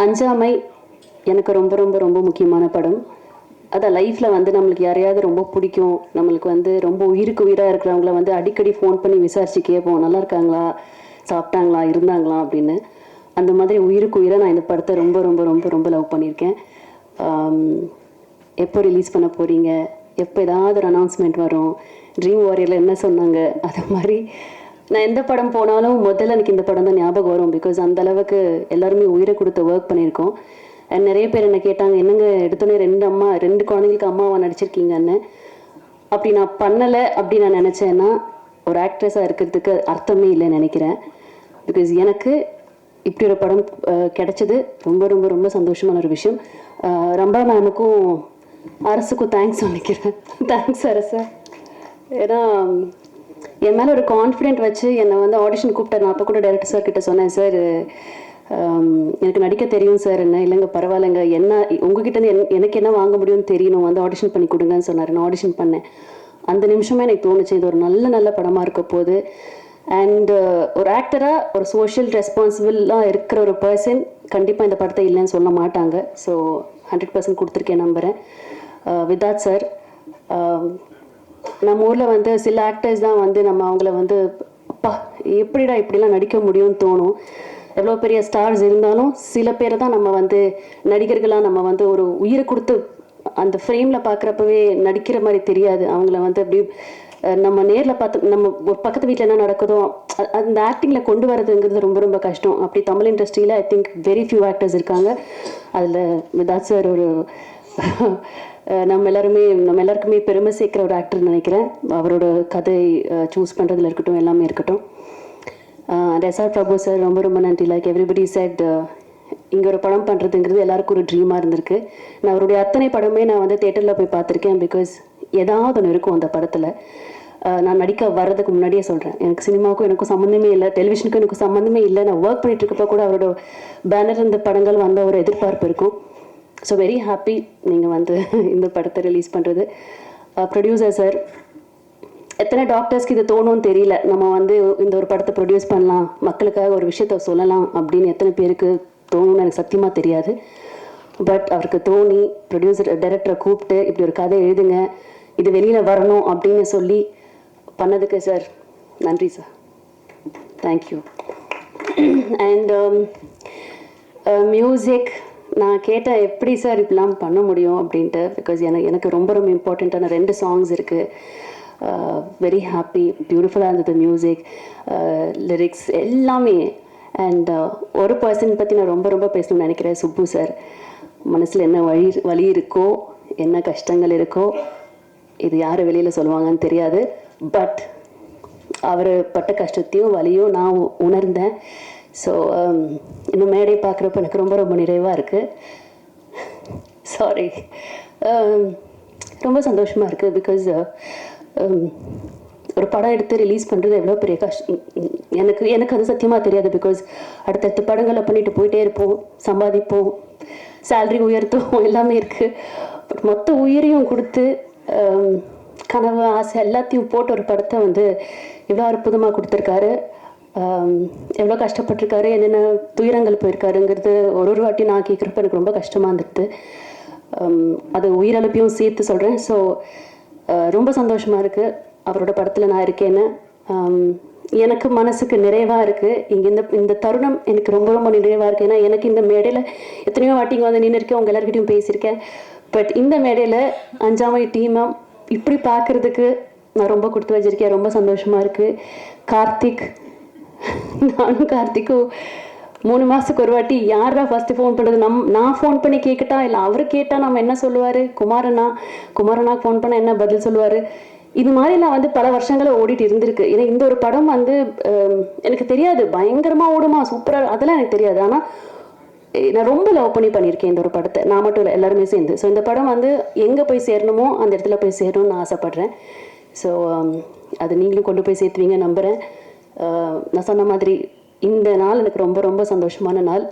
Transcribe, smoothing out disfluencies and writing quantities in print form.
அஞ்சாமை எனக்கு ரொம்ப ரொம்ப ரொம்ப முக்கியமான படம். அதான் லைஃப்பில் வந்து நம்மளுக்கு யாரையாவது ரொம்ப பிடிக்கும், நம்மளுக்கு வந்து ரொம்ப உயிருக்கு உயிராக இருக்கிறவங்கள வந்து அடிக்கடி ஃபோன் பண்ணி விசாரித்து கேட்போம், நல்லா இருக்காங்களா, சாப்பிட்டாங்களா, இருந்தாங்களா அப்படின்னு. அந்த மாதிரி உயிருக்கு உயிராக நான் இந்த படத்தை ரொம்ப ரொம்ப ரொம்ப ரொம்ப லவ் பண்ணியிருக்கேன். எப்போ ரிலீஸ் பண்ண போகிறீங்க, எப்போ ஏதாவது ஒரு அனௌன்ஸ்மெண்ட் வரும், ட்ரீம் வாரியரில் என்ன சொன்னாங்க, அது மாதிரி நான் எந்த படம் போனாலும் முதல்ல எனக்கு இந்த படம் தான் ஞாபகம் வரும். பிகாஸ் அந்த அளவுக்கு எல்லாருமே உயிரை கொடுத்து ஒர்க் பண்ணியிருக்கோம். அண்ட் நிறைய பேர் என்ன கேட்டாங்க, என்னங்க எடுத்தோன்னே ரெண்டு குழந்தைங்களுக்கு அம்மாவா நடிச்சிருக்கீங்கன்னு. அப்படி நான் பண்ணலை அப்படி நான் நினச்சேன்னா ஒரு ஆக்ட்ரஸாக இருக்கிறதுக்கு அர்த்தமே இல்லைன்னு நினைக்கிறேன். பிகாஸ் எனக்கு இப்படி ஒரு படம் கிடைச்சது ரொம்ப ரொம்ப ரொம்ப சந்தோஷமான ஒரு விஷயம். ரம்பா மேமுக்கும் அரசுக்கும் தேங்க்ஸ் சொல்லிக்கிறேன். தேங்க்ஸ் அரசு. ஏன்னா என் மேலே ஒரு கான்ஃபிடென்ட் வச்சு என்னை வந்து ஆடிஷன் கூப்பிட்டாரு. நான் அப்போ கூட டைரக்டர் சார் கிட்ட சொன்னேன், சார் எனக்கு நடிக்க தெரியும் சார். என்ன இல்லைங்க பரவாயில்லைங்க, என்ன உங்ககிட்ட எனக்கு என்ன வாங்க முடியும்னு தெரியணும், வந்து ஆடிஷன் பண்ணி கொடுங்கன்னு சொன்னார். நான் ஆடிஷன் பண்ணேன். அந்த நிமிஷமே எனக்கு தோணுச்சு இது ஒரு நல்ல படமாக இருக்க போகுது. அண்ட் ஒரு ஆக்டராக ஒரு சோஷியல் ரெஸ்பான்சிபிளாக இருக்கிற ஒரு பர்சன் கண்டிப்பாக இந்த படத்தை இல்லைன்னு சொல்ல மாட்டாங்க. ஸோ 100% கொடுத்துருக்கேன் நம்புகிறேன். விதாத் சார், நம்ம ஊரில் வந்து சில ஆக்டர்ஸ் தான் வந்து நம்ம அவங்கள வந்து அப்பா எப்படிடா இப்படிலாம் நடிக்க முடியும்னு தோணும். எவ்வளோ பெரிய ஸ்டார்ஸ் இருந்தாலும் சில பேரை தான் நம்ம வந்து நடிகர்களாக நம்ம வந்து ஒரு உயிரை கொடுத்து அந்த ஃப்ரேமில் பார்க்குறப்பவே நடிக்கிற மாதிரி தெரியாது. அவங்கள வந்து அப்படி நம்ம நேரில் பார்த்து நம்ம ஒரு பக்கத்து வீட்டில் என்ன நடக்குதோ அந்த ஆக்டிங்கில் கொண்டு வரதுங்கிறது ரொம்ப ரொம்ப கஷ்டம். அப்படி தமிழ் இண்டஸ்ட்ரியில் I think very few actors இருக்காங்க. அதில் விதாத் சார் ஒரு நம்ம எல்லாருக்குமே பெருமை சேர்க்குற ஒரு ஆக்டர்னு நினைக்கிறேன். அவரோட கதை சூஸ் பண்ணுறதுல இருக்கட்டும், எல்லாமே இருக்கட்டும். எஸ்ஆர் பிரபு சார் ரொம்ப ரொம்ப நன்றி. லைக் எவ்ரிபடி செட், இங்கே ஒரு படம் பண்ணுறதுங்கிறது எல்லாருக்கும் ஒரு ட்ரீமாக இருந்திருக்கு. நான் அவருடைய அத்தனை படமே நான் வந்து தேட்டரில் போய் பார்த்துருக்கேன். பிகாஸ் ஏதாவது ஒன்று இருக்கும் அந்த படத்தில். நான் நடிக்க வர்றதுக்கு முன்னாடியே சொல்கிறேன், எனக்கு சினிமாவுக்கும் எனக்கும் சம்மந்தமே இல்லை, டெலிவிஷனுக்கும் எனக்கு சம்மந்தமே இல்லை. நான் ஒர்க் பண்ணிட்டு இருக்கப்போ கூட அவரோட பேனர் இந்த படங்கள் வந்த ஒரு எதிர்பார்ப்பு இருக்கும். ஸோ வெரி ஹாப்பி நீங்கள் வந்து இந்த படத்தை ரிலீஸ் பண்ணுறது. ப்ரொடியூசர் சார், எத்தனை டாக்டர்ஸ்க்கு இது தோணும்னு தெரியல, நம்ம வந்து இந்த ஒரு படத்தை ப்ரொடியூஸ் பண்ணலாம், மக்களுக்காக ஒரு விஷயத்த சொல்லலாம் அப்படின்னு எத்தனை பேருக்கு தோணும்னு எனக்கு சத்தியமாக தெரியாது. பட் அவருக்கு தோணி ப்ரொடியூசர் டைரக்டரை கூப்பிட்டு இப்படி ஒரு கதை எழுதுங்க, இது வெளியில் வரணும் அப்படின்னு சொல்லி பண்ணதுக்கு சார் நன்றி சார். தேங்க்யூ. அண்ட் மியூசிக் நான் கேட்டேன், எப்படி சார் இப்படிலாம் பண்ண முடியும் அப்படின்ட்டு. பிகாஸ் எனக்கு ரொம்ப ரொம்ப இம்பார்ட்டண்ட்டான 2 சாங்ஸ் இருக்குது. வெரி ஹாப்பி, பியூட்டிஃபுல்லாக இருந்தது மியூசிக், லிரிக்ஸ் எல்லாமே. அண்ட் ஒரு பர்சன் பற்றி நான் ரொம்ப ரொம்ப பேசணும்னு நினைக்கிறேன், சுப்பு சார். மனசில் என்ன வலி இருக்கோ, என்ன கஷ்டங்கள் இருக்கோ, இது யார் வெளியில் சொல்லுவாங்கன்னு தெரியாது. பட் அவர் பட்ட கஷ்டத்தையும் வலியும் நான் உணர்ந்தேன். ஸோ இந்த மேடை பார்க்குறப்ப எனக்கு ரொம்ப ரொம்ப நிறைவாக இருக்குது. சாரி, ரொம்ப சந்தோஷமாக இருக்குது. பிகாஸ் ஒரு படம் எடுத்து ரிலீஸ் பண்ணுறது எவ்வளோ பெரிய கஷ்டம் எனக்கு அது சத்தியமாக தெரியாது. பிகாஸ் அடுத்தடுத்த படங்களை பண்ணிட்டு போயிட்டே இருப்போம், சம்பாதிப்போம், சேல்ரி உயர்த்துவோம், எல்லாமே இருக்குது. பட் மொத்த உயிரையும் கொடுத்து கனவு ஆசை எல்லாத்தையும் போட்டு ஒரு படத்தை வந்து இவ்வளோ அற்புதமாக கொடுத்துருக்காரு. எவ்வளோ கஷ்டப்பட்டிருக்காரு, என்னென்ன துயரங்கள் போயிருக்காருங்கிறது ஒரு வாட்டி நான் கேட்குறப்ப எனக்கு ரொம்ப கஷ்டமாக இருந்தது. அது உயிரிழப்பையும் சேர்த்து சொல்கிறேன். ஸோ ரொம்ப சந்தோஷமாக இருக்குது அவரோட படத்தில் நான் இருக்கேன்னு. எனக்கு மனசுக்கு நிறைவாக இருக்குது. இங்கே இந்த தருணம் எனக்கு ரொம்ப ரொம்ப நிறைவாக இருக்குது. ஏன்னா எனக்கு இந்த மேடையில் எத்தனையோ வாட்டிங்க வந்து நின்று இருக்கேன், உங்கள் எல்லாருக்கிட்டையும் பேசியிருக்கேன். பட் இந்த மேடையில் அஞ்சாமை டீமாக இப்படி பார்க்குறதுக்கு நான் ரொம்ப கொடுத்து வச்சிருக்கேன். ரொம்ப சந்தோஷமாக இருக்குது. கார்த்திக், நானும் கார்த்திக்கும் 3 மாதத்துக்கு ஒரு வாட்டி யாரா ஃபஸ்ட்டு ஃபோன் பண்ணுறது, நான் ஃபோன் பண்ணி கேட்கட்டா இல்லை அவர் கேட்டால் நம்ம என்ன சொல்லுவார், குமாரனா ஃபோன் பண்ணால் என்ன பதில் சொல்லுவார். இது மாதிரி நான் வந்து பல வருஷங்களில் ஓடிட்டு இருந்திருக்கு. ஏன்னா இந்த ஒரு படம் வந்து எனக்கு தெரியாது பயங்கரமாக ஓடுமா சூப்பராக, அதெல்லாம் எனக்கு தெரியாது. ஆனால் நான் ரொம்ப லவ் பண்ணியிருக்கேன் இந்த ஒரு படத்தை. நான் மட்டும் இல்லை, எல்லாருமே சேர்ந்து. ஸோ இந்த படம் வந்து எங்கே போய் சேரணுமோ அந்த இடத்துல போய் சேரணும்னு நான் ஆசைப்பட்றேன். ஸோ அது நீங்களும் கொண்டு போய் சேர்த்துவீங்க நம்புகிறேன். நான் சொன்ன மாதிரி இந்த நாள் எனக்கு ரொம்ப ரொம்ப சந்தோஷமான நாள்.